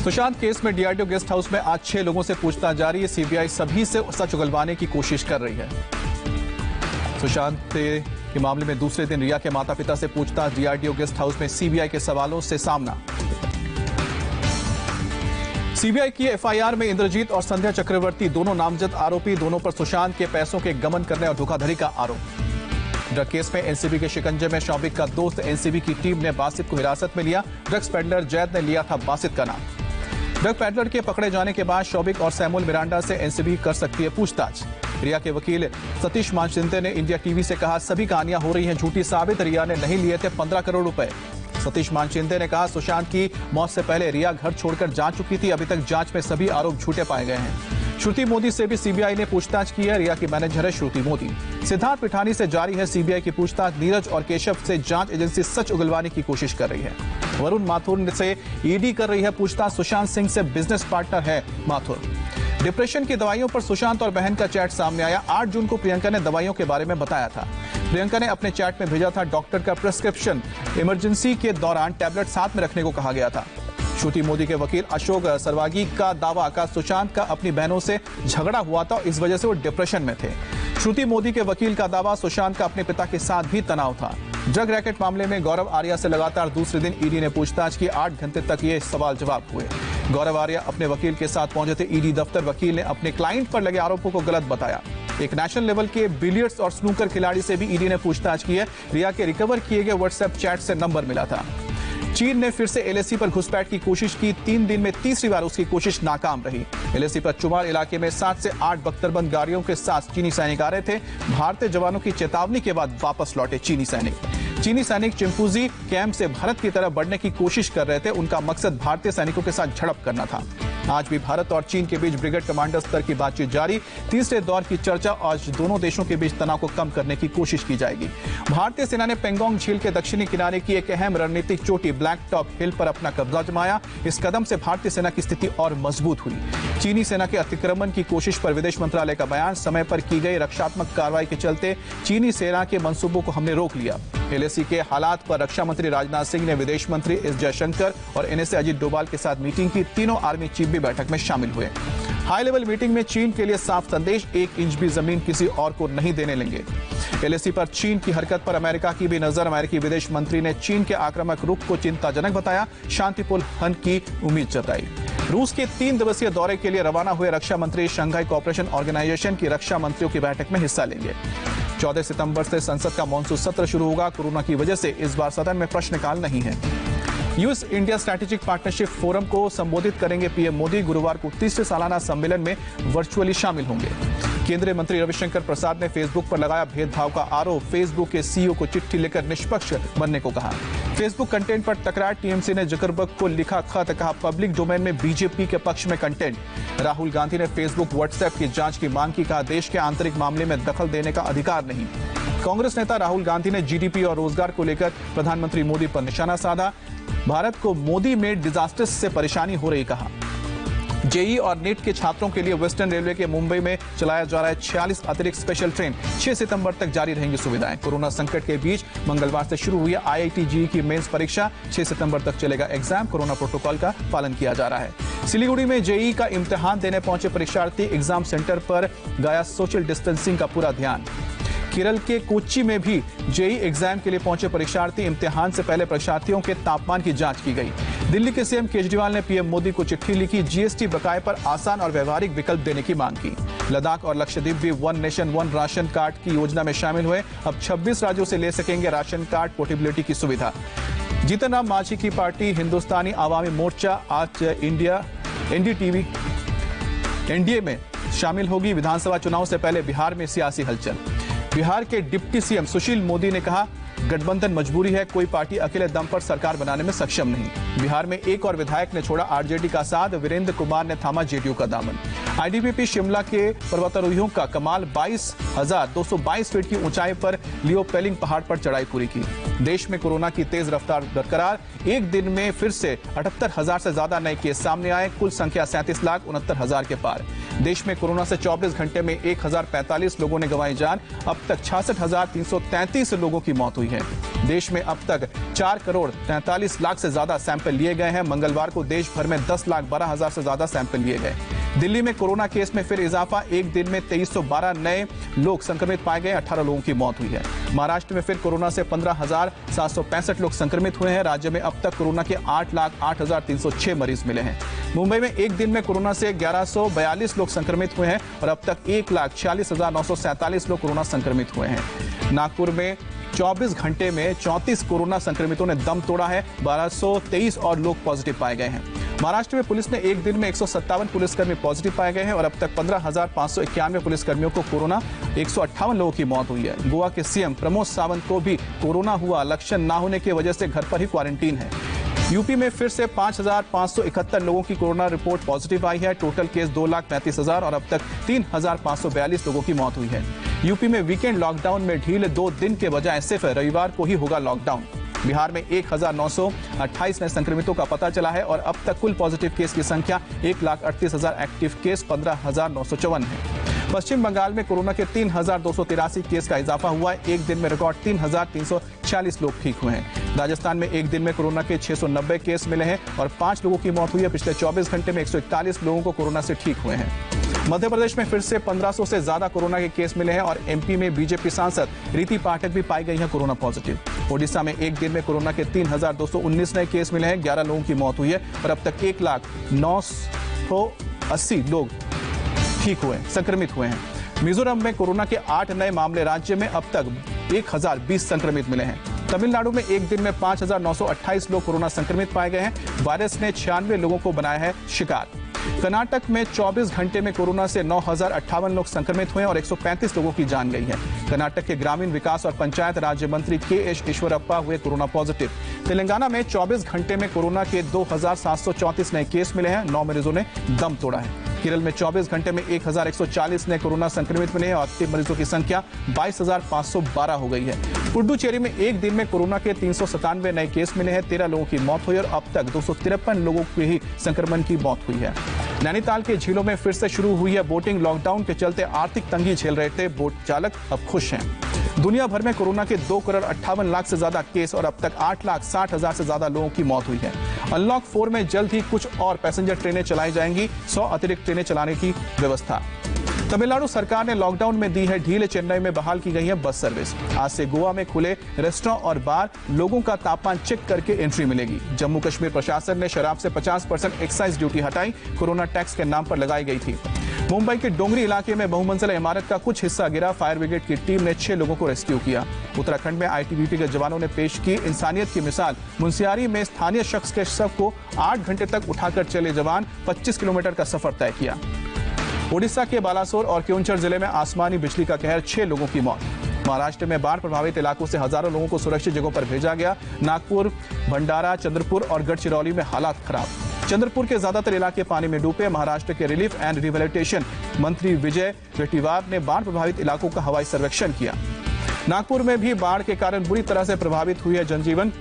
Sushant case में DRDO guest house में आज 6 लोगों से पूछताछ जारी है। सीबीआई सभी से सच उगलवाने की कोशिश कर रही है। सुशांत के मामले में दूसरे दिन रिया के माता पिता से पूछताछ। डीआरडीओ गेस्ट हाउस में सीबीआई के सवालों से सामना। सीबीआई की एफआईआर में इंद्रजीत और संध्या चक्रवर्ती दोनों नामजद आरोपी। दोनों पर सुशांत के पैसों के गबन करने और धोखाधड़ी का आरोप। ड्रग केस में एनसीबी के शिकंजे में शौबिक का दोस्त। एनसीबी की टीम ने बासित को हिरासत में लिया। ड्रग्स पेडलर जैद ने लिया था बासित का नाम। ड्रग पेडलर के पकड़े जाने के बाद शौबिक और सैमुअल मिरांडा से एनसीबी कर सकती है पूछताछ। रिया के वकील सतीश मानशिंदे ने इंडिया टीवी से कहा, सभी कहानियां हो रही हैं झूठी साबित। रिया ने नहीं लिए थे 15 करोड़ रुपए। सतीश मानशिंदे ने कहा, सुशांत की मौत से पहले रिया घर छोड़कर जा चुकी थी। अभी तक जांच में सभी आरोप झूठे पाए गए हैं। श्रुति मोदी से भी सीबीआई ने पूछताछ की है। रिया की मैनेजर है श्रुति मोदी। सिद्धार्थ पिठानी से जारी है सीबीआई की पूछताछ। नीरज और केशव से जांच एजेंसी सच उगलवाने की कोशिश कर रही है। वरुण माथुर से ईडी कर रही है पूछताछ। सुशांत सिंह से बिजनेस पार्टनर है माथुर। डिप्रेशन की दवाइयों पर सुशांत और बहन का चैट सामने आया। 8 जून को प्रियंका ने दवाइयों के बारे में बताया था। प्रियंका ने अपने चैट में भेजा था डॉक्टर का प्रिस्क्रिप्शन। इमरजेंसी के दौरान टैबलेट साथ में रखने को कहा गया था। श्रुति मोदी के वकील अशोक सरवागी का दावा का सुशांत का अपनी बहनों से झगड़ा हुआ था, इस वजह से वो डिप्रेशन में थे। श्रुति मोदी के वकील का दावा, सुशांत का अपने पिता के साथ भी तनाव था। ड्रग रैकेट मामले में गौरव आर्या से लगातार दूसरे दिन ईडी ने पूछताछ की। 8 घंटे तक ये सवाल जवाब हुए। गौरव आर्या अपने वकील के साथ पहुंचे थे ईडी दफ्तर। वकील ने अपने क्लाइंट पर लगे आरोपों को गलत बताया। एक नेशनल लेवल के बिलियर्ड्स और स्नूकर खिलाड़ी से भी ईडी ने पूछताछ की है। रिया के रिकवर किए गए व्हाट्सएप चैट से नंबर मिला था। चीन ने फिर से एलएसी पर घुसपैठ की कोशिश की। 3 दिन में तीसरी बार उसकी कोशिश नाकाम रही। एलएसी पर चुमार इलाके में 7 से 8 बख्तरबंद गाड़ियों के साथ चीनी सैनिक आ रहे थे। भारतीय जवानों की चेतावनी के बाद वापस लौटे चीनी सैनिक चिंपूजी कैंप से भारत की तरफ बढ़ने की कोशिश कर रहे थे। उनका मकसद भारतीय सैनिकों के साथ झड़प करना था। आज भी भारत और चीन के बीच ब्रिगेड कमांडर स्तर की बातचीत जारी। तीसरे दौर की चर्चा। आज दोनों देशों के बीच तनाव को कम करने की कोशिश की जाएगी। भारतीय सेना ने पेंगोंग झील के दक्षिणी किनारे की एक अहम रणनीतिक चोटी ब्लैक टॉप हिल पर अपना कब्जा जमाया। इस कदम से भारतीय सेना की स्थिति और मजबूत हुई। चीनी सेना के अतिक्रमण की कोशिश पर विदेश मंत्रालय का बयान, समय पर की गई रक्षात्मक कार्रवाई के चलते चीनी सेना के मंसूबों को हमने रोक लिया। एलएसी के हालात पर रक्षा मंत्री राजनाथ सिंह ने विदेश मंत्री एस जयशंकर और एनएसए अजीत डोभाल के साथ मीटिंग की। तीनों आर्मी चीफ भी बैठक में शामिल हुए। हाई लेवल मीटिंग में चीन के लिए साफ संदेश, 1 इंच भी जमीन किसी और को नहीं देने लेंगे। एलएसी पर चीन की हरकत पर अमेरिका की भी नजर। अमेरिकी विदेश मंत्री ने चीन के आक्रामक रुख को चिंताजनक बताया। शांतिपूर्ण हल की उम्मीद जताई। रूस के 3 दिवसीय दौरे के लिए रवाना हुए रक्षा मंत्री शंघाई कोऑपरेशन ऑर्गेनाइजेशन की रक्षा मंत्रियों की बैठक में हिस्सा लेंगे। 14 सितंबर से संसद का मॉनसून सत्र शुरू होगा। कोरोना की वजह से इस बार सदन में प्रश्नकाल नहीं है। US India strategic partnership forum को संबोधित करेंगे पीएम मोदी। गुरुवार को 30वें सालाना सम्मेलन में वर्चुअली शामिल होंगे। केंद्रीय मंत्री रविशंकर प्रसाद ने फेसबुक पर लगाया भेदभाव का आरोप। फेसबुक के सीईओ को चिट्ठी लेकर निष्पक्ष बनने को कहा। फेसबुक कंटेंट पर तकरार। टीएमसी ने जकरबर्ग को लिखा खत, कहा पब्लिक डोमेन में बीजेपी के पक्ष में कंटेंट। राहुल गांधी ने फेसबुक व्हाट्सएप की जांच की मांग की। कहा देश के आंतरिक मामले में दखल देने का अधिकार नहीं। कांग्रेस नेता राहुल गांधी ने जीडीपी और रोजगार को लेकर प्रधानमंत्री मोदी पर निशाना साधा। भारत को मोदी में डिजास्टर्स से परेशानी हो रही, कहा। जेई और नीट के छात्रों के लिए वेस्टर्न रेलवे के मुंबई में चलाया जा रहा है 46 अतिरिक्त स्पेशल ट्रेन। 6 सितंबर तक जारी रहेंगी सुविधाएं। कोरोना संकट के बीच मंगलवार से शुरू हुई आईआईटी जेईई की मेंस परीक्षा। 6 सितंबर तक चलेगा एग्जाम। कोरोना प्रोटोकॉल का पालन किया जा रहा है। सिलीगुड़ी में जेईई का इम्तिहान देने पहुंचे परीक्षार्थी। एग्जाम सेंटर पर गया सोशल डिस्टेंसिंग का पूरा ध्यान। केरल के कोच्चि में भी जेईई एग्जाम के लिए पहुंचे परीक्षार्थी। इम्तिहान से पहले परीक्षार्थियों के तापमान की जांच की गई। दिल्ली के सीएम केजरीवाल ने पीएम मोदी को चिट्ठी लिखी। जीएसटी बकाये पर आसान और व्यवहारिक विकल्प देने की मांग की। लद्दाख और लक्षद्वीप भी one nation one ration card की योजना में शामिल हुए। अब 26 राज्यों से ले सकेंगे राशन कार्ड पोर्टेबिलिटी की सुविधा। जीतन राम मांझी की पार्टी हिंदुस्तानी आवामी मोर्चा आज एनडीए में शामिल होगी। विधानसभा चुनाव से पहले बिहार में सियासी हलचल। बिहार के डिप्टी सीएम सुशील मोदी ने कहा गठबंधन मजबूरी है, कोई पार्टी अकेले दम पर सरकार बनाने में सक्षम नहीं। बिहार में एक और विधायक ने छोड़ा आरजेडी का साथ। वीरेंद्र कुमार ने थामा जेडीयू का दामन। आईटीबीपी शिमला के पर्वतारोहियों का कमाल, 22,222 फीट की ऊंचाई पर लियोपेलिंग पहाड़ पर चढ़ाई पूरी की। देश में कोरोना की तेज रफ्तार बरकरार। एक दिन में फिर से 78,000 से ज्यादा नए केस सामने आए। कुल संख्या 37,69,000 के पार। देश में कोरोना से 24 घंटे में 1,045 लोगों ने गंवाई जान। अब तक 66,333 लोगों की मौत हुई है। है। देश में अब तक 4 करोड़ 43 लाख से ज्यादा सैंपल लिए गए हैं। मंगलवार को देश भर में 10,12,000 से ज्यादा सैंपल लिए गए। दिल्ली में कोरोना केस में फिर इजाफा, एक दिन में 2312 नए लोग संक्रमित पाए गए, 18 लोगों की मौत हुई है। महाराष्ट्र में फिर कोरोना से 15,765 लोग संक्रमित हुए हैं। राज्य में अब तक कोरोना के 8,08,306 मरीज मिले हैं। मुंबई में एक दिन में कोरोना से 1142 लोग संक्रमित हुए हैं और अब तक 1,46,947 लोग कोरोना संक्रमित हुए हैं। नागपुर में 24 घंटे में 34 कोरोना संक्रमितों ने दम तोड़ा है। 1223 और लोग पॉजिटिव पाए गए हैं। महाराष्ट्र में पुलिस ने एक दिन में 157 पुलिसकर्मी पॉजिटिव पाए गए हैं और अब तक 15,591 पुलिसकर्मियों को कोरोना, 158 लोगों की मौत हुई है। गोवा के सीएम प्रमोद सावंत को भी कोरोना हुआ, लक्षण न होने की वजह से घर पर ही क्वारंटीन है। यूपी में फिर से 5,571 लोगों की कोरोना रिपोर्ट पॉजिटिव आई है। टोटल केस 2,35,000 और अब तक 3,542 लोगों की मौत हुई है। यूपी में वीकेंड लॉकडाउन में ढील, 2 दिन के बजाय सिर्फ रविवार को ही होगा लॉकडाउन। बिहार में 1,928 नए संक्रमितों का पता चला है और अब तक कुल पॉजिटिव केस की संख्या 1,38,000, एक्टिव केस 15,954 है। पश्चिम बंगाल में कोरोना के 3,283 केस का इजाफा हुआ है। एक दिन में रिकॉर्ड 3,346 लोग ठीक हुए हैं। राजस्थान में एक दिन में कोरोना के 690 केस मिले हैं और 5 लोगों की मौत हुई है। पिछले 24 घंटे में 141 लोगों को कोरोना से ठीक हुए हैं। मध्य प्रदेश में फिर से 1500 से ज्यादा कोरोना के केस मिले हैं और एमपी में बीजेपी सांसद रीति पाठक भी पाई गई है कोरोना पॉजिटिव। ओडिशा में एक दिन में कोरोना के 3,219 नए केस मिले हैं, 11 लोगों की मौत हुई है और अब तक 1,0980 लोग ठीक हुए, संक्रमित हुए हैं। मिजोरम में कोरोना के 8 नए मामले, राज्य में अब तक 1,020 संक्रमित मिले हैं। तमिलनाडु में एक दिन में 5,928 लोग कोरोना संक्रमित पाए गए हैं। वायरस ने 96 लोगों को बनाया है शिकार। कर्नाटक में 24 घंटे में कोरोना से 9,058 लोग संक्रमित हुए और 135 लोगों की जान गई है। कर्नाटक के ग्रामीण विकास और पंचायत राज्य मंत्री के.एस. ईश्वरप्पा हुए कोरोना पॉजिटिव। तेलंगाना में 24 घंटे में कोरोना के 2,734 नए केस मिले हैं, 9 मरीजों ने दम तोड़ा है। केरल में 24 घंटे में 1,140 नए कोरोना संक्रमित मिले हैं और एक्टिव मरीजों की संख्या 22,512 हो गई है। पुडुचेरी में एक दिन में कोरोना के 397 नए केस मिले हैं, 13 लोगों की मौत हुई और अब तक 253 लोगों की ही संक्रमण की मौत हुई है। नैनीताल के झीलों में फिर से शुरू हुई है बोटिंग। लॉकडाउन के चलते आर्थिक तंगी झेल रहे थे बोट चालक, अब खुश हैं। दुनिया भर में कोरोना के 2,58,00,000 से ज्यादा केस और अब तक 8,60,000 से ज्यादा लोगों की मौत हुई है। अनलॉक 4 में जल्द ही कुछ और पैसेंजर ट्रेनें चलाई जाएंगी, 100 अतिरिक्त ट्रेनें चलाने की व्यवस्था। तमिलनाडु सरकार ने लॉकडाउन में दी है ढील, चेन्नई में बहाल की गई है बस सर्विस। आज से गोवा में खुले रेस्टोरेंट और बार, लोगों का तापमान चेक करके एंट्री मिलेगी। जम्मू कश्मीर प्रशासन ने शराब से 50% एक्साइज ड्यूटी हटाई, कोरोना टैक्स के नाम पर लगाई गई थी। मुंबई के डोंगरी इलाके में बहुमंजिला इमारत का कुछ हिस्सा गिरा, फायर ब्रिगेड की टीम ने 6 लोगों को रेस्क्यू किया। उत्तराखंड में आईटीबीपी के जवानों ने पेश की इंसानियत की मिसाल। मुंशियारी में स्थानीय शख्स के शव को 8 घंटे तक उठाकर चले जवान, 25 किलोमीटर का सफर तय किया। ओडिशा के बालासोर और क्योंझर जिले में आसमानी बिजली का कहर, 6 लोगों की मौत। महाराष्ट्र में बाढ़ प्रभावित इलाकों से हजारों लोगों को सुरक्षित जगहों पर भेजा गया। नागपुर, भंडारा, चंद्रपुर और गढ़चिरौली में हालात खराब। चंद्रपुर के ज्यादातर इलाके पानी में डूबे। महाराष्ट्र के रिलीफ एंड रिहेबिलिटेशन मंत्री विजय वडेट्टीवार ने बाढ़ प्रभावित इलाकों का हवाई सर्वेक्षण किया। नागपुर में भी बाढ़ के कारण बुरी तरह से प्रभावित हुई है जनजीवन।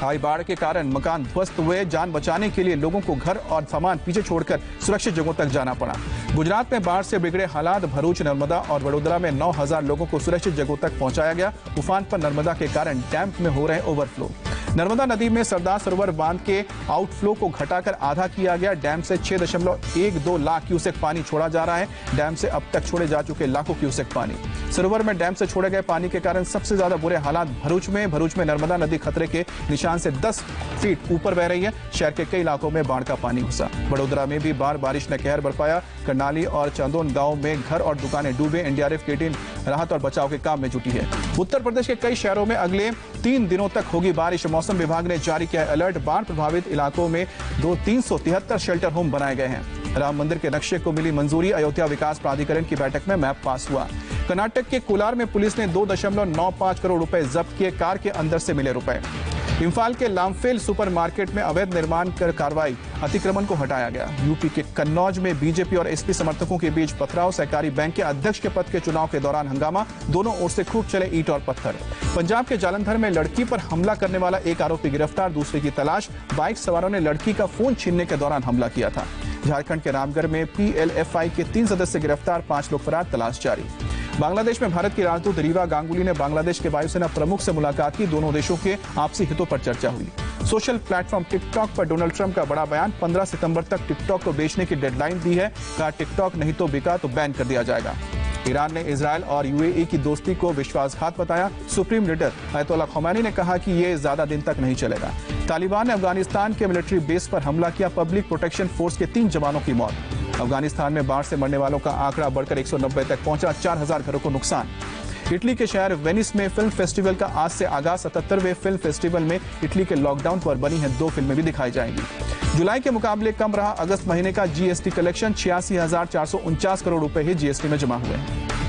आई बाढ़ के कारण मकान ध्वस्त हुए, जान बचाने के लिए लोगों को घर और सामान पीछे छोड़कर सुरक्षित जगहों तक जाना पड़ा। गुजरात में बाढ़ से बिगड़े हालात, भरूच, नर्मदा और वडोदरा में 9,000 लोगों को सुरक्षित जगहों तक पहुंचाया गया। उफान पर नर्मदा के कारण डैम में हो रहे ओवरफ्लो। नर्मदा नदी में सरदार सरोवर बांध के आउटफ्लो को घटाकर आधा किया गया। डैम से 6.12 लाख क्यूसेक पानी छोड़ा जा रहा है। डैम से अब तक छोड़े जा चुके लाखों क्यूसेक पानी। सरोवर में डैम से छोड़े गए पानी के कारण सबसे ज्यादा बुरे हालात भरूच में नर्मदा नदी खतरे के निशान से 10 फीट ऊपर बह रही है। शहर के कई इलाकों में बाढ़ का पानी घुसा। वडोदरा में भी बारिश ने कहर बरपाया। करनाली और चंदोन गांव में घर और दुकानें डूबे। एनडीआरएफ की टीम राहत और बचाव के काम में जुटी है। उत्तर प्रदेश के कई शहरों में अगले 3 दिनों तक होगी बारिश। मौसम विभाग ने जारी किया अलर्ट। बाढ़ प्रभावित इलाकों में 373 शेल्टर होम बनाए गए हैं। राम मंदिर के नक्शे को मिली मंजूरी। अयोध्या विकास प्राधिकरण की बैठक में मैप पास हुआ। कर्नाटक के कोलार में पुलिस ने 2.95 करोड़ रुपए जब्त किए। कार के अंदर से मिले रुपए। इम्फाल के लामफेल सुपरमार्केट में अवैध निर्माण कर कार्रवाई, अतिक्रमण को हटाया गया। यूपी के कन्नौज में बीजेपी और एसपी समर्थकों के बीच पथराव। सहकारी बैंक के अध्यक्ष के पद के चुनाव के दौरान हंगामा, दोनों ओर से खूब चले ईंट और पत्थर। पंजाब के जालंधर में लड़की पर हमला करने वाला एक आरोपी गिरफ्तार, दूसरे की तलाश। बाइक सवारों ने लड़की का फोन छीनने के दौरान हमला किया था। झारखंड के रामगढ़ में पीएलएफआई के 3 सदस्य गिरफ्तार, 5 लोग फरार, तलाश जारी। बांग्लादेश में भारत की राजदूत रीवा गांगुली ने बांग्लादेश के वायुसेना प्रमुख से मुलाकात की। दोनों देशों के आपसी हितों पर चर्चा हुई। सोशल प्लेटफॉर्म टिकटॉक पर डोनाल्ड ट्रंप का बड़ा बयान। 15 सितंबर तक टिकटॉक को बेचने की डेडलाइन दी है। कहा टिकटॉक नहीं तो बिका तो बैन कर दिया जाएगा। ईरान ने इजरायल और यूएई की दोस्ती को विश्वासघात बताया। सुप्रीम लीडर अयतोल्ला खमैनी ने कहा कि ये ज्यादा दिन तक नहीं चलेगा। तालिबान ने अफगानिस्तान के मिलिट्री बेस पर हमला किया। पब्लिक प्रोटेक्शन फोर्स के 3 जवानों की मौत। अफगानिस्तान में बाढ़ से मरने वालों का आंकड़ा बढ़कर 190 तक पहुंचा। 4000 घरों को नुकसान। इटली के शहर वेनिस में फिल्म फेस्टिवल का आज से आगाज। 77वें फिल्म फेस्टिवल में इटली के लॉकडाउन पर बनी हैं 2 फिल्में भी दिखाई जाएंगी। जुलाई के मुकाबले कम रहा अगस्त महीने का जीएसटी कलेक्शन। 86,449 करोड़ रुपए ही जीएसटी में जमा हुए हैं।